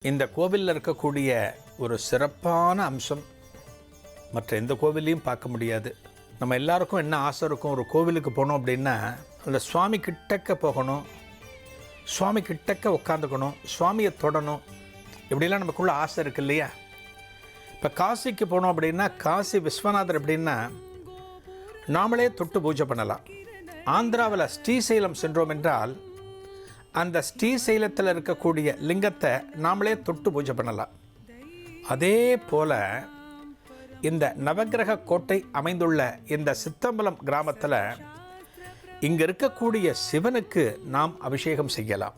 இந்த கோவிலில் இருக்கக்கூடிய ஒரு சிறப்பான அம்சம் மற்ற எந்த கோவிலையும் பார்க்க முடியாது. நம்ம எல்லாருக்கும் என்ன ஆசை இருக்கும், ஒரு கோவிலுக்கு போனோம் அப்படின்னா அந்த சுவாமி கிட்டக்க போகணும், சுவாமி கிட்டக்க உட்காந்துக்கணும், சுவாமியை தொடணும், இப்படிலாம் நமக்குள்ள ஆசை இருக்கு இல்லையா? இப்போ காசிக்கு போனோம் அப்படின்னா காசி விஸ்வநாதர் அப்படின்னா நாமளே தொட்டு பூஜை பண்ணலாம். ஆந்திராவில் ஸ்ரீசைலம் சென்றோம் என்றால் அந்த ஸ்ரீசைலத்தில் இருக்கக்கூடிய லிங்கத்தை நாமளே தொட்டு பூஜை பண்ணலாம். அதே போல் இந்த நவக்கிரக கோட்டை அமைந்துள்ள இந்த சித்தம்பலம் கிராமத்தில் இங்கே இருக்கக்கூடிய சிவனுக்கு நாம் அபிஷேகம் செய்யலாம்.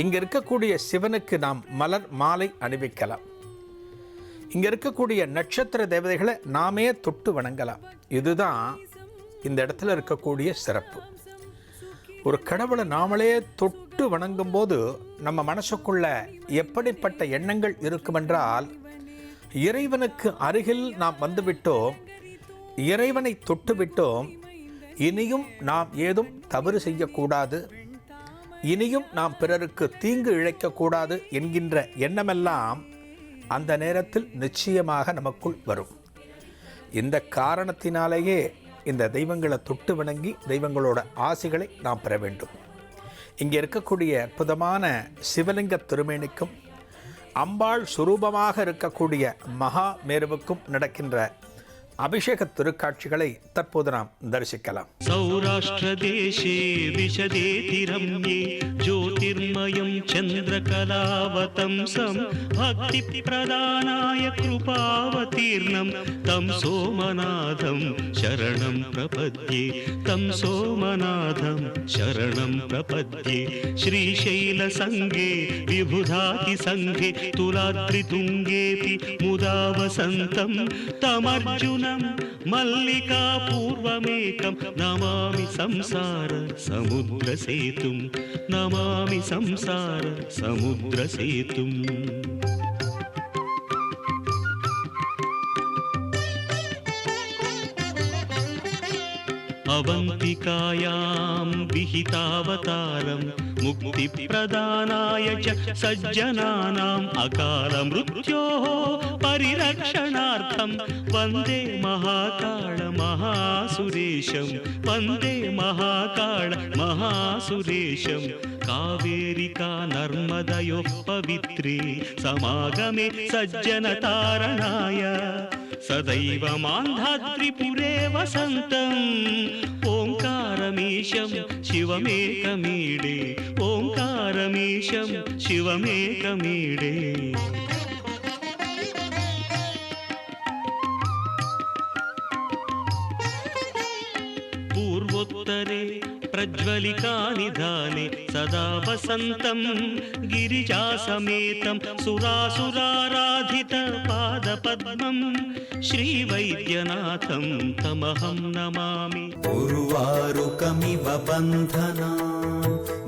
இங்கே இருக்கக்கூடிய சிவனுக்கு நாம் மலர் மாலை அணிவிக்கலாம். இங்கே இருக்கக்கூடிய நட்சத்திர தேவதைகளை நாமே தொட்டு வணங்கலாம். இதுதான் இந்த இடத்துல இருக்கக்கூடிய சிறப்பு. ஒரு கடவுளை நாமளே தொட்டு வணங்கும் போது நம்ம மனசுக்குள்ள எப்படிப்பட்ட எண்ணங்கள் இருக்குமென்றால், இறைவனுக்கு அருகில் நாம் வந்துவிட்டோம், இறைவனை தொட்டு விட்டோம், இனியும் நாம் ஏதும் தவறு செய்யக்கூடாது, இனியும் நாம் பிறருக்கு தீங்கு இழைக்கக்கூடாது என்கின்ற எண்ணமெல்லாம் அந்த நேரத்தில் நிச்சயமாக நமக்குள் வரும். இந்த காரணத்தினாலேயே இந்த தெய்வங்களை தொட்டு வணங்கி தெய்வங்களோட ஆசிகளை நாம் பெற வேண்டும். இங்கே இருக்கக்கூடிய அற்புதமான சிவலிங்க திருமேனிக்கும் அம்பாள் சுரூபமாக இருக்கக்கூடிய மகா மேருவுக்கும் நடக்கின்ற அபிஷேக திருக்காட்சிகளை தற்போது நாம் தரிசிக்கலாம். சௌராஷ்டிர தேசே விஷதேதி ரம்யே ஜோதிர்மயம் சந்திரகலாவதம்சம் பக்தி பிரதானாய கிருபாவதீர்ணம் தம் சோமநாதம் சரணம் பிரபத்யே தம் சோமநாதம் சரணம் பிரபத்யே. ஸ்ரீசைல சங்கே விபுதாதி சங்கே துலாத்ரி துங்கேபி முதா வசந்தம் தமர்ஜுன மல்லிகா பூர்வமேகம் நமாமி சம்சார சமுத்திர சேதும் நமாமி சம்சார சமுத்திர சேதும். அவந்திகாயாம் விஹிதாவதாரம் முக்தி பிரதானாய சஜ்ஜனானாம் அகால மிருத்யோः பரிரக்ஷணார்த்தம் வந்தே மகாகாள மகாசுரேஷம் வந்தே மகாகாள மகாசுரேஷம். காவேரிகா நர்மதயோः பவித்ரே சமாகமே சஜ்ஜனதாரணாய சதைவ மாந்தாத்ரிபுரே வசந்தம் ஓங்காரமீஷம் சிவமேகமீடே ஓங்காரமீஷம் சிவமேகமீடே. பூர்வோத்தரே प्रज्वलिकानिधाने सदा वसन्तं गिरिजासमेतं सुरासुराराधित पादपद्मं श्रीवैद्यनाथं तमहं नमामि. उर्वारुकमिव बन्धना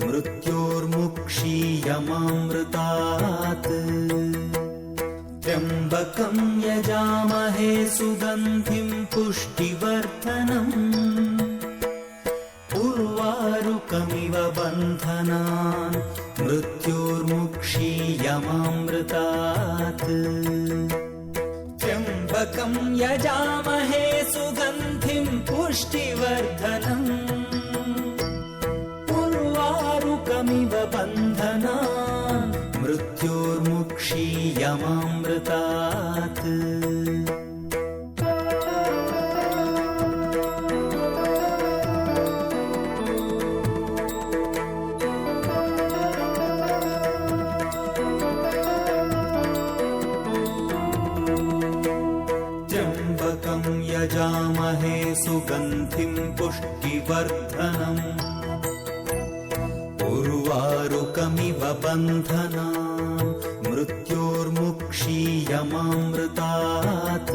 मृत्योर्मुक्षीयमामृतात् त्र्यम्बकं यजामहे सुगन्धिं पुष्टिवर्धनम् उर्वारुकमिव बन्धनान् मृत्योर्मुक्षीयमामृतात् त्र्यम्बकं यजामहे सुगन्धिं पुष्टिवर्धनम् उर्वारुकमिव बन्धनान् मृत्योर्मुक्षीयमामृतात्. यजामहे सुगन्धिं पुष्टिवर्धनम् उर्वारुकमिव बन्धनान् मृत्योर्मुक्षीयमामृतात्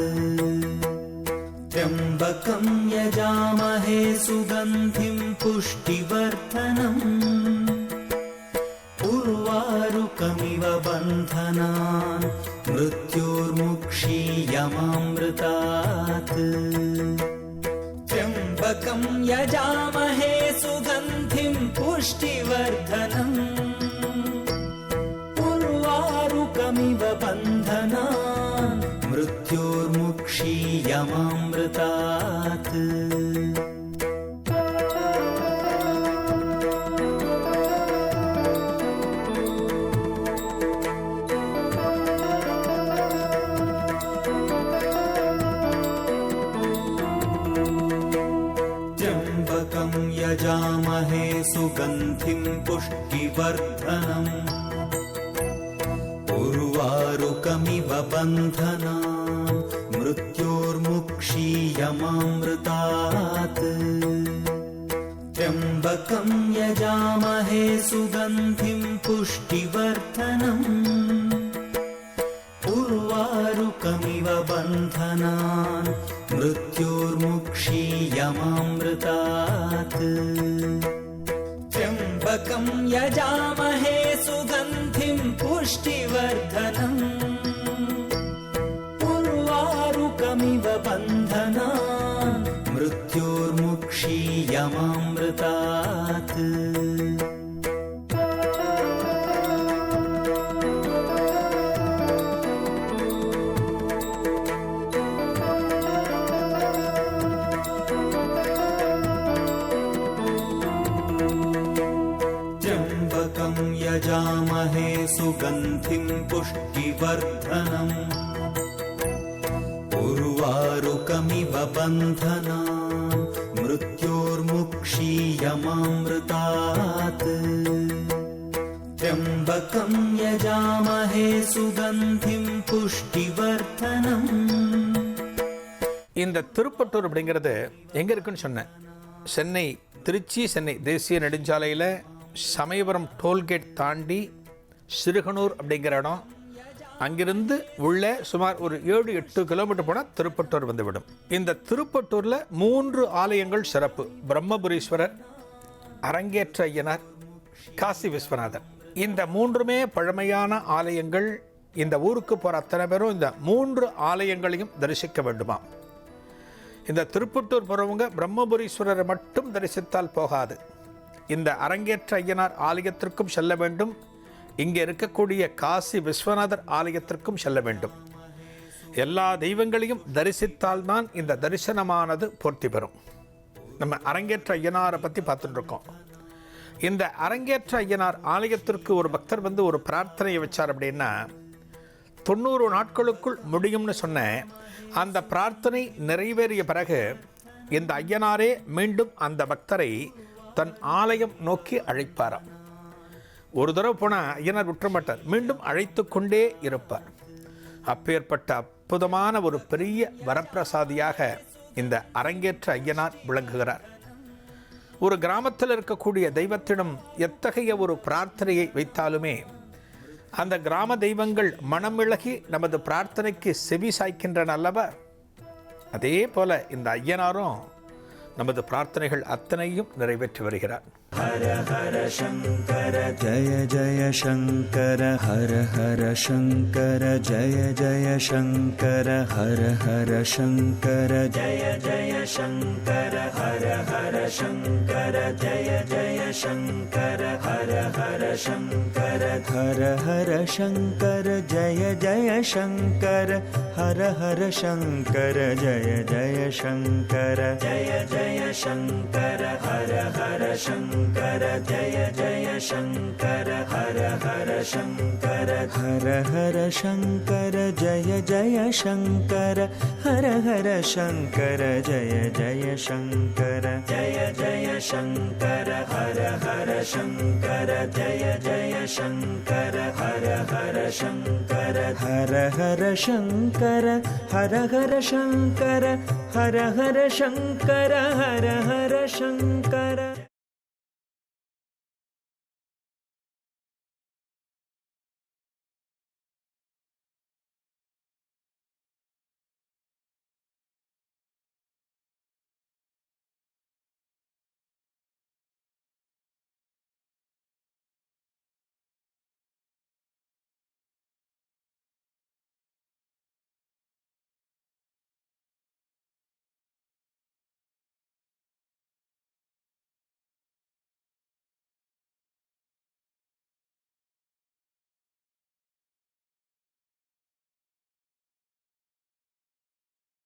त्र्यम्बकं यजामहे सुगन्धिं पुष्टिवर्धनम् उर्वारुकमिव बन्धनान् मृत्योर्मुक्षीयमामृतात् त्र्यम्बकं यजामहे सुगन्धिं पुष्टिवर्धनम् उर्वारुकमिव उरुवारुकमिव बन्धनान् मृत्योर्मुक्षीयमामृतात् त्र्यम्बकं यजामहे सुगन्धिं पुष्टिवर्धनम् उर्वारुकमिव बन्धनान् मृत्योर्मुक्षीयमामृतात् त्र्यम्बकं यजामहे सुगन्धिं पुष्टिवर्धनम् उर्वारुकमिव बन्धनान् मृत्योर्मुक्षीयमामृतात् त्र्यम्बकं यजामहे सुगन्धिं पुष्टिवर्धनम् उर्वारुकमिव बन्धनान् मृत्योर्मुक्षीयमामृतात् त्र्यम्बकं यजामहे सुगन्धिं पुष्टिवर्धनम् उर्वारुकमिव बन्धनान् मृत्योर्मुक्षीयमामृतात् त्र्यम्बकं यजामहे सुगन्धिं पुष्टिवर्धनम्. இந்த திருப்பட்டூர் அப்படிங்கிறது எங்கே இருக்குன்னு சொன்னேன். சென்னை திருச்சி சென்னை தேசிய நெடுஞ்சாலையில் சமயபுரம் டோல்கேட் தாண்டி சிறுகனூர் அப்படிங்கிற இடம், அங்கிருந்து உள்ளே சுமார் ஒரு 7-8 கிலோமீட்டர் போனால் திருப்பட்டூர் வந்துவிடும். இந்த திருப்பட்டூரில் 3 ஆலயங்கள் சிறப்பு. பிரம்மபுரீஸ்வரர், அரங்கேற்ற ஐயனார், காசி விஸ்வநாதர். இந்த 3மே பழமையான ஆலயங்கள். இந்த ஊருக்கு போகிற அத்தனை பேரும் இந்த 3 ஆலயங்களையும் தரிசிக்க வேண்டுமா. இந்த திருப்பட்டூர் போகிறவங்க பிரம்மபுரீஸ்வரரை மட்டும் தரிசித்தால் போகாது, இந்த அரங்கேற்ற ஐயனார் ஆலயத்திற்கும் செல்ல வேண்டும். இங்கே இருக்கக்கூடிய காசி விஸ்வநாதர் ஆலயத்திற்கும் செல்ல வேண்டும். எல்லா தெய்வங்களையும் தரிசித்தால்தான் இந்த தரிசனமானது பூர்த்தி பெறும். நம்ம அரங்கேற்ற ஐயனாரை பற்றி பார்த்துட்டு இருக்கோம். இந்த அரங்கேற்ற ஐயனார் ஆலயத்திற்கு ஒரு பக்தர் வந்து ஒரு பிரார்த்தனையை வச்சார் அப்படின்னா 90 நாட்களுக்குள் முடியும்னு சொன்னேன். அந்த பிரார்த்தனை நிறைவேறிய பிறகு இந்த ஐயனாரே மீண்டும் அந்த பக்தரை தன் ஆலயம் நோக்கி அழைப்பாராம். ஒரு தடவை போனால் ஐயனார் விட்டுறமாட்டார், மீண்டும் அழைத்து கொண்டே இருப்பார். அப்பேற்பட்ட அற்புதமான ஒரு பெரிய வரப்பிரசாதியாக இந்த அரங்கேற்ற ஐயனார் விளங்குகிறார். ஒரு கிராமத்தில் இருக்கக்கூடிய தெய்வத்திடம் எத்தகைய ஒரு பிரார்த்தனையை வைத்தாலுமே அந்த கிராம தெய்வங்கள் மனமிளகி நமது பிரார்த்தனைக்கு செவி சாய்க்கின்றன அல்லவா. அதே போல இந்த ஐயனாரும் நமது பிரார்த்தனைகள் அத்தனையும் நிறைவேற்றி வருகிறார். हर हर शंकर जय जय शंकर हर हर शंकर जय जय शंकर हर हर शंकर जय जय शंकर हर हर शंकर जय जय शंकर हर हर शंकर हर हर शंकर जय जय शंकर हर हर शंकर जय जय शंकर जय जय शंकर हर हर शंकर जय जय शंकर हर हर शंकर हर हर शंकर जय जय शंकर हर हर शंकर जय जय शंकर जय जय शंकर हर हर शंकर जय जय शंकर हर हर शंकर हर हर शंकर हर हर शंकर हर हर शंकर हर हर शंकर